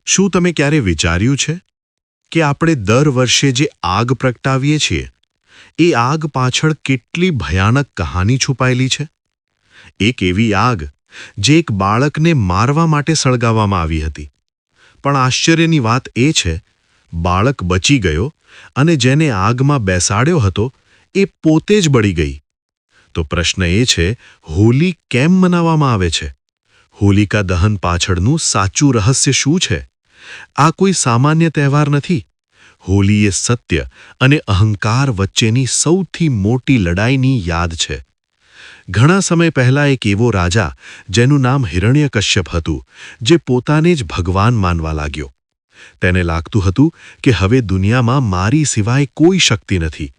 શું તમે ક્યારે વિચાર્યું છે કે આપણે દર વર્ષે જે આગ પ્રગટાવીએ છીએ એ આગ પાછળ કેટલી ભયાનક કહાની છુપાયેલી છે? એક એવી આગ જે એક બાળકને મારવા માટે સળગાવવામાં આવી હતી, પણ આશ્ચર્યની વાત એ છે, બાળક બચી ગયો અને જેને આગમાં બેસાડ્યો હતો એ પોતે જ બળી ગઈ. તો પ્રશ્ન એ છે, હોલી કેમ મનાવવામાં આવે છે? હોલિકા દહન પાછળનું સાચું રહસ્ય શું છે? આ કોઈ સામાન્ય તહેવાર નથી. હોલી એ સત્ય અને અહંકાર વચ્ચેની સૌથી મોટી લડાઈની યાદ છે. ઘણા સમય પહેલા એક એવો રાજા, જેનું નામ હિરણ્યકશ્યપ હતું, જે પોતાને જ ભગવાન માનવા લાગ્યો. તેને લાગતું હતું કે હવે દુનિયામાં મારી સિવાય કોઈ શક્તિ નથી.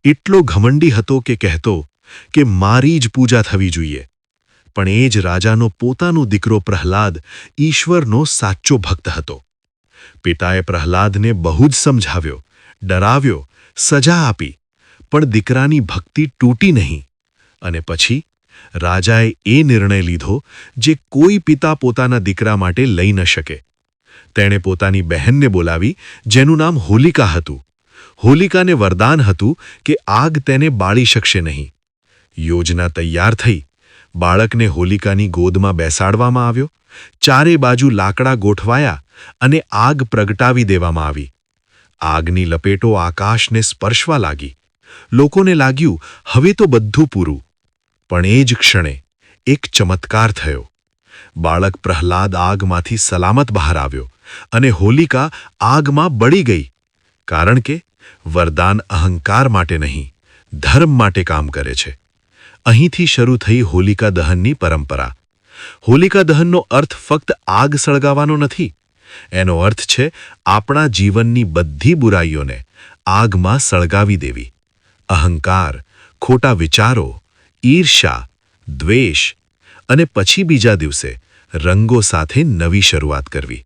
એટલો ઘમંડી હતો કે કહેતો કે મારી જ પૂજા થવી જોઈએ. પણ એ જ રાજાનો પોતાનો દીકરો પ્રહલાદ ઈશ્વરનો સાચો ભક્ત હતો. પિતાએ પ્રહલાદને બહુ જ સમજાવ્યો, ડરાવ્યો, સજા આપી, પણ દીકરાની ભક્તિ તૂટી નહીં. અને પછી રાજાએ એ નિર્ણય લીધો જે કોઈ પિતા પોતાના દીકરા માટે લઈ ન શકે. તેણે પોતાની બહેનને બોલાવી, જેનું નામ હોલિકા હતું. હોલિકાને વરદાન હતું કે આગ તેને બાળી શકશે નહીં. યોજના તૈયાર થઈ. બાળકને હોલિકાની ગોદમાં બેસાડવામાં આવ્યો, ચારે બાજુ લાકડા ગોઠવાયા અને આગ પ્રગટાવી દેવામાં આવી. આગની લપેટો આકાશને સ્પર્શવા લાગી. લોકોને લાગ્યું હવે તો બધું પૂરું. પણ એ જ ક્ષણે એક ચમત્કાર થયો. બાળક પ્રહલાદ આગમાંથી સલામત બહાર આવ્યો અને હોલિકા આગમાં બળી ગઈ. કારણ કે વરદાન અહંકાર માટે નહીં, ધર્મ માટે કામ કરે છે. અહીંથી શરૂ થઈ હોલિકા દહનની પરંપરા. હોલિકા દહનનો અર્થ ફક્ત આગ સળગાવવાનો નથી. એનો અર્થ છે આપણા જીવનની બધી બુરાઈઓને આગમાં સળગાવી દેવી. અહંકાર, ખોટા વિચારો, ઈર્ષ્યા, દ્વેષ, અને પછી બીજા દિવસે રંગો સાથે નવી શરૂઆત કરવી.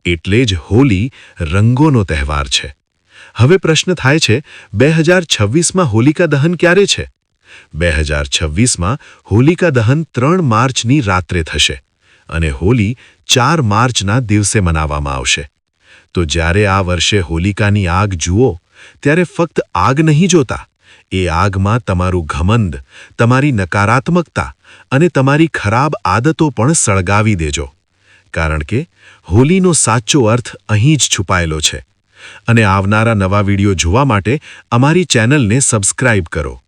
એટલે જ હોલી રંગોનો તહેવાર છે. હવે પ્રશ્ન થાય છે, 2026માં હોલિકા દહન ક્યારે છે? 2026માં હોલિકા દહન 3 માર્ચની રાત્રે થશે અને હોલી 4 માર્ચના દિવસે મનાવવામાં આવશે. તો જ્યારે આ વર્ષે હોલિકાની આગ જુઓ, ત્યારે ફક્ત આગ નહીં જોતા, એ આગમાં તમારું ઘમંડ, તમારી નકારાત્મકતા અને તમારી ખરાબ આદતો પણ સળગાવી દેજો. કારણ કે હોલીનો સાચો અર્થ અહીં જ છુપાયેલો છે. અને આવનારા નવા વિડીયો જોવા માટે અમારી ચેનલને સબસ્ક્રાઇબ કરો.